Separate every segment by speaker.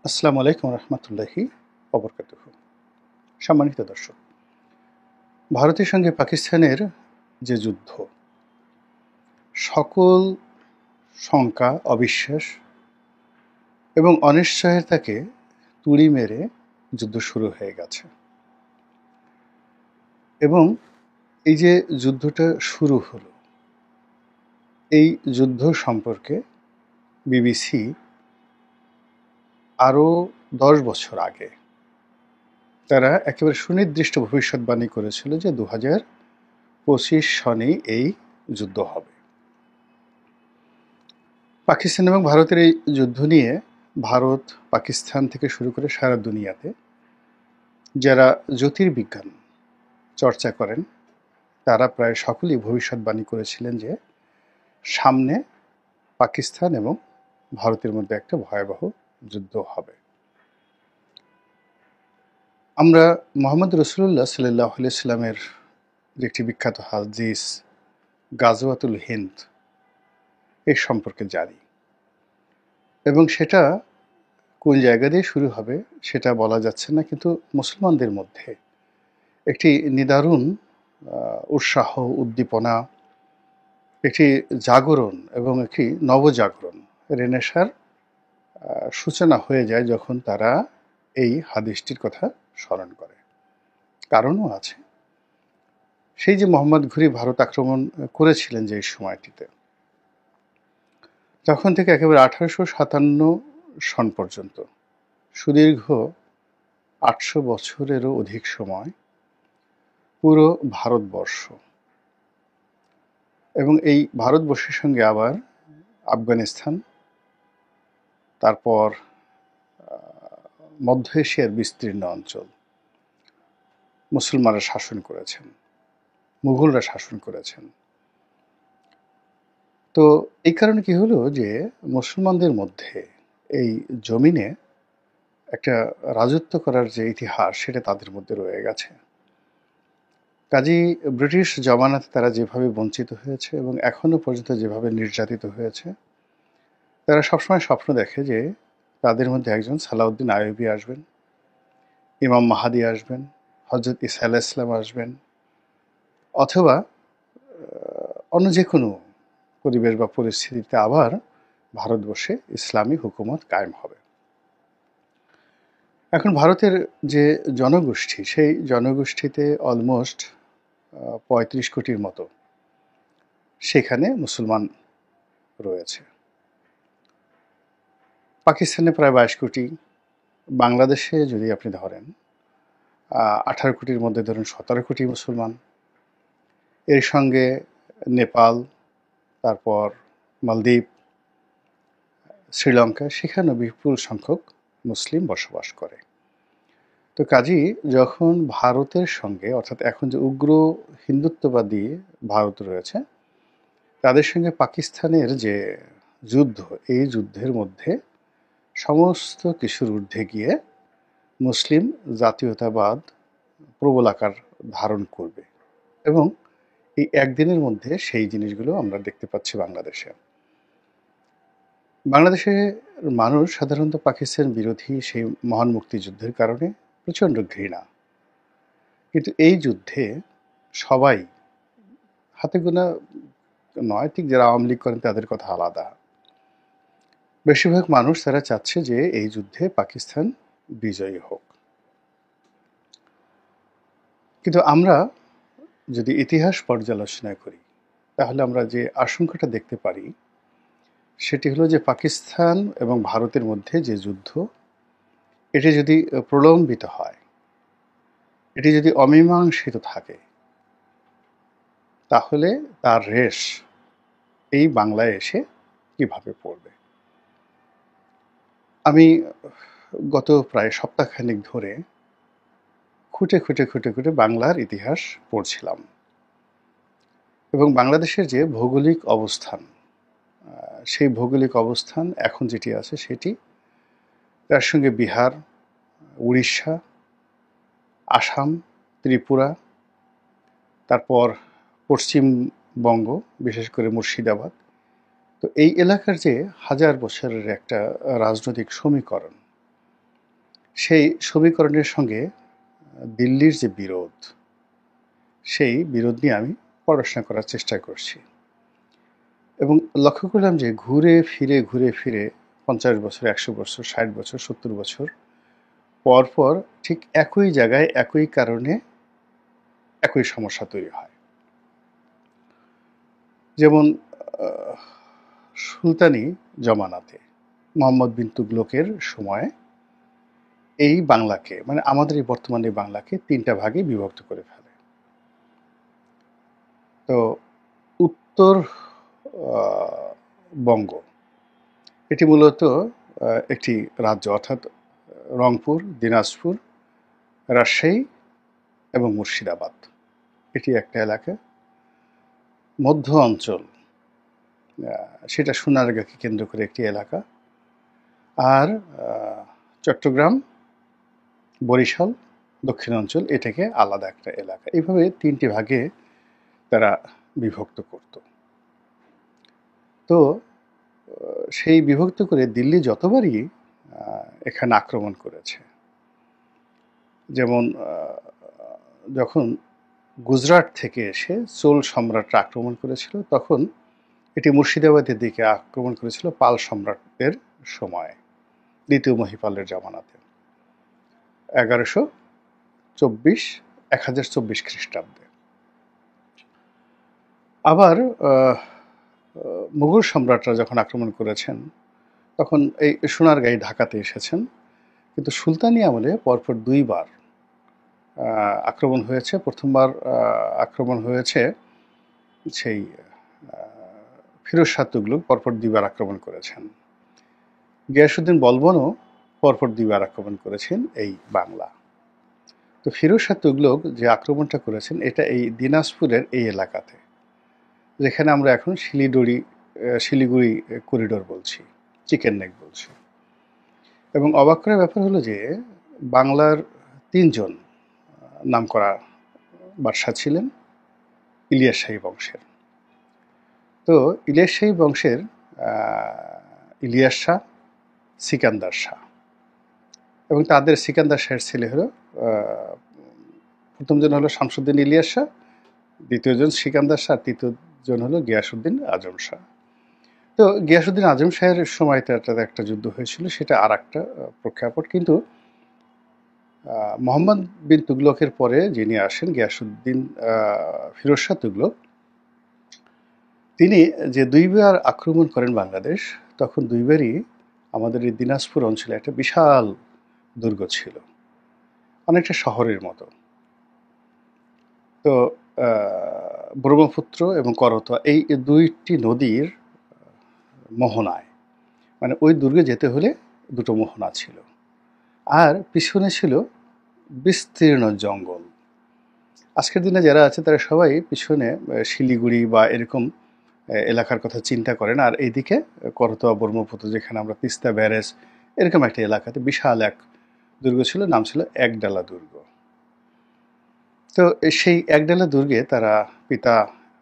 Speaker 1: আসসালামু আলাইকুম রহমতুল্লাহি ওবরকাতুহ। সম্মানিত দর্শক, ভারতের সঙ্গে পাকিস্তানের যে যুদ্ধ, সকল শঙ্কা, অবিশ্বাস এবং অনিশ্চয়তাকে তুড়ি মেরে যুদ্ধ শুরু হয়ে গেছে। এবং এই যে যুদ্ধটা শুরু হলো, এই যুদ্ধ সম্পর্কে বিবিসি আরও 10 বছর আগে তারা একেবারে সুনির্দিষ্ট ভবিষ্যৎবাণী করেছিল যে 2025 সনেই এই যুদ্ধ হবে। পাকিস্তান এবং ভারতের এই যুদ্ধ নিয়ে ভারত, পাকিস্তান থেকে শুরু করে সারা দুনিয়াতে যারা জ্যোতির্বিজ্ঞান চর্চা করেন তারা প্রায় সকলেই ভবিষ্যৎবাণী করেছিলেন যে সামনে পাকিস্তান এবং ভারতের মধ্যে একটা ভয়াবহ যুদ্ধ হবে। আমরা মোহাম্মদ রসুল্লাহ সাল্লাহ আলাইসাল্লামের যে একটি বিখ্যাত হাদিস গাজওয়াতুল হিন্দ এর সম্পর্কে জানি, এবং সেটা কোন জায়গা দিয়ে শুরু হবে সেটা বলা যাচ্ছে না, কিন্তু মুসলমানদের মধ্যে একটি নিদারুণ উৎসাহ, উদ্দীপনা, একটি জাগরণ এবং একটি নবজাগরণ, রেনেসার সূচনা হয়ে যায় যখন তারা এই হাদিসটির কথা স্মরণ করে। কারণও আছে। সেই যে মোহাম্মদ ঘুরি ভারত আক্রমণ করেছিলেন যে সময়টিতে, তখন থেকে একেবারে 1857 সন পর্যন্ত সুদীর্ঘ 800 বছরেরও অধিক সময় পুরো ভারতবর্ষ এবং এই ভারতবর্ষের সঙ্গে আবার আফগানিস্তান, তারপর মধ্য এশিয়ার বিস্তীর্ণ অঞ্চল মুসলমানরা শাসন করেছেন, মুঘলরা শাসন করেছেন। তো এই কারণে কি হলো যে মুসলমানদের মধ্যে এই জমিনে একটা রাজত্ব করার যে ইতিহাস সেটা তাদের মধ্যে রয়ে গেছে। কাজেই ব্রিটিশ জমানাতে তারা যেভাবে বঞ্চিত হয়েছে এবং এখনো পর্যন্ত যেভাবে নির্যাতিত হয়েছে, তারা সবসময় স্বপ্ন দেখে যে তাদের মধ্যে একজন সালাউদ্দিন আইয়ুবী আসবেন, ইমাম মাহাদি আসবেন, হজরত ঈসা আলাইহিস সালাম আসবেন, অথবা অন্য যে কোনো পরিবেশ বা পরিস্থিতিতে আবার ভারতবর্ষে ইসলামী হুকুমত কায়েম হবে। এখন ভারতের যে জনগোষ্ঠী, সেই জনগোষ্ঠীতে অলমোস্ট 35 কোটির মতো সেখানে মুসলমান রয়েছে। পাকিস্তানে প্রায় 22 কোটি, বাংলাদেশে যদি আপনি ধরেন 18 কোটির মধ্যে ধরুন 17 কোটি মুসলমান, এর সঙ্গে নেপাল, তারপর মালদ্বীপ, শ্রীলঙ্কা, সেখানেও বিপুল সংখ্যক মুসলিম বসবাস করে। তো কাজেই যখন ভারতের সঙ্গে, অর্থাৎ এখন যে উগ্র হিন্দুত্ববাদী ভারত রয়েছে, তাদের সঙ্গে পাকিস্তানের যে যুদ্ধ, এই যুদ্ধের মধ্যে সমস্ত কিছুর ঊর্ধ্বে গিয়ে মুসলিম জাতীয়তাবাদ প্রবল আকার ধারণ করবে, এবং এই একদিনের মধ্যে সেই জিনিসগুলো আমরা দেখতে পাচ্ছি বাংলাদেশে। বাংলাদেশের মানুষ সাধারণত পাকিস্তান বিরোধী সেই মহান মুক্তিযুদ্ধের কারণে প্রচণ্ড ঘৃণা, কিন্তু এই যুদ্ধে সবাই, হাতে গোনা নয়, ঠিক যারা আওয়ামী লীগ করেন তাদের কথা আলাদা, বেশিরভাগ মানুষ তারা চাচ্ছে যে এই যুদ্ধে পাকিস্তান বিজয়ী হোক। কিন্তু আমরা যদি ইতিহাস পর্যালোচনা করি তাহলে আমরা যে আশঙ্কাটা দেখতে পারি সেটি হলো যে পাকিস্তান এবং ভারতের মধ্যে যে যুদ্ধ, এটি যদি প্রলম্বিত হয়, এটি যদি অমীমাংসিত থাকে, তাহলে তার রেশ এই বাংলায় এসে কিভাবে পড়বে। আমি গত প্রায় সপ্তাহখানেক ধরে খুঁটে খুঁটে খুঁটে খুঁটে বাংলার ইতিহাস পড়ছিলাম, এবং বাংলাদেশের যে ভৌগোলিক অবস্থান, সেই ভৌগোলিক অবস্থান এখন যেটি আছে সেটি, তার সঙ্গে বিহার, উড়িষ্যা, আসাম, ত্রিপুরা, তারপর পশ্চিমবঙ্গ, বিশেষ করে মুর্শিদাবাদ, তো এই এলাকার যে হাজার বছরের একটা রাজনৈতিক সমীকরণ, সেই সমীকরণের সঙ্গে দিল্লির যে বিরোধ, সেই বিরোধ নিয়ে আমি পড়াশোনা করার চেষ্টা করছি এবং লক্ষ্য করলাম যে ঘুরে ফিরে 50 বছর, 100 বছর, 60 বছর, 70 বছর পর ঠিক একই জায়গায় একই কারণে একই সমস্যা তৈরি হয়। যেমন সুলতানি জমানাতে মোহাম্মদ বিন তুগলকের সময় এই বাংলাকে, মানে আমাদের এই বর্তমানে বাংলাকে 3টা ভাগে বিভক্ত করে ফেলে। তো উত্তর বঙ্গ এটি মূলত একটি রাজ্য, অর্থাৎ রংপুর, দিনাজপুর, রাজশাহী এবং মুর্শিদাবাদ, এটি একটা এলাকা। মধ্য অঞ্চল সেটা সোনারগাঁকে কেন্দ্র করে একটি এলাকা, আর চট্টগ্রাম, বরিশাল, দক্ষিণাঞ্চল এটাকে আলাদা একটা এলাকা। এইভাবে 3টি ভাগে তারা বিভক্ত করত। তো সেই বিভক্ত করে দিল্লি যতবারই এখানে আক্রমণ করেছে, যেমন যখন গুজরাট থেকে এসে চোল সম্রাটরা আক্রমণ করেছিল, তখন এটি মুর্শিদাবাদের দিকে আক্রমণ করেছিল পাল সম্রাটদের সময়, দ্বিতীয় মহিপালের জামানাতে 1024 খ্রিস্টাব্দে। আবার মুঘল সম্রাটরা যখন আক্রমণ করেছেন, তখন এই সোনারগাঁয়ে ঢাকাতে এসেছেন, কিন্তু সুলতানি আমলে পরপর 2বার আক্রমণ হয়েছে। প্রথমবার আক্রমণ হয়েছে সেই ফিরোজ শাহ তুগলক, পরপর 2বার আক্রমণ করেছেন। গিয়াসউদ্দিন বলবনও পরপর 2বার আক্রমণ করেছেন এই বাংলা। তো ফিরোজ শাহ তুগলক যে আক্রমণটা করেছেন, এটা এই দিনাজপুরের এই এলাকাতে, যেখানে আমরা এখন শিলিগুড়ি করিডোর বলছি, চিকেন নেক বলছি। এবং অবাক করার ব্যাপার হলো যে বাংলার 3জন নামকরা বাদশাহ ছিলেন ইলিয়াস শাহী বংশের। তো ইলিয়াস শাহী বংশের ইলিয়াস শাহ, সিকান্দার শাহ, এবং তাদের সিকান্দার শাহের ছেলে হলো প্রথমজন হলো শামসুদ্দিন ইলিয়াস শাহ, দ্বিতীয়জন সিকান্দার শাহ, তৃতীয়জন হলো গিয়াসউদ্দিন আজম শাহ। তো গিয়াসউদ্দিন আজম শাহের সময় তাদের একটা যুদ্ধ হয়েছিল, সেটা আর একটা প্রেক্ষাপট। কিন্তু মোহাম্মদ বিন তুগলকের পরে যিনি আসেন, গিয়াসউদ্দিন ফিরোজ শাহ তুগলক, তিনি যে 2বার আক্রমণ করেন বাংলাদেশ, তখন 2বারই আমাদের এই দিনাজপুর অঞ্চলে একটা বিশাল দুর্গ ছিল, অনেকটা শহরের মতো। তো ব্রহ্মপুত্র এবং করতোয়া এই 2টি নদীর মোহনায়, মানে ওই দুর্গে যেতে হলে 2টো মোহনা ছিল, আর পিছনে ছিল বিস্তীর্ণ জঙ্গল। আজকের দিনে যারা আছে তারা সবাই পিছনে শিলিগুড়ি বা এরকম এলাকার কথা চিন্তা করেন, আর এইদিকে করতোয়া, ব্রহ্মপুত্র, যেখানে আমরা তিস্তা ব্যারেজ, এরকম একটা এলাকাতে বিশাল এক দুর্গ ছিল, নাম ছিল একডালা দুর্গ। তো সেই একডালা দুর্গে তারা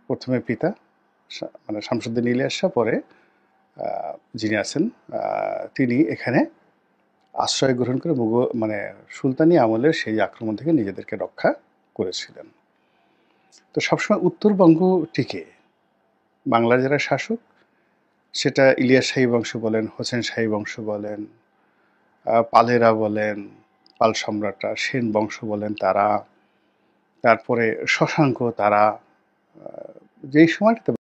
Speaker 1: প্রথমে পিতা মানে শামসুদ্দিন ইলিয়াস শাহ, পরে যিনি আছেন তিনি এখানে আশ্রয় গ্রহণ করে মানে সুলতানি আমলের সেই আক্রমণ থেকে নিজেদেরকে রক্ষা করেছিলেন। তো সবসময় উত্তরবঙ্গটিকে বাংলার যারা শাসক, সেটা ইলিয়াস শাহী বংশ বলেন, হোসেন শাহী বংশ বলেন, পালেরা বলেন, পাল সম্রাটরা, সেন বংশ বলেন তারা, তারপরে শশাঙ্ক, তারা যেই সময়টাতে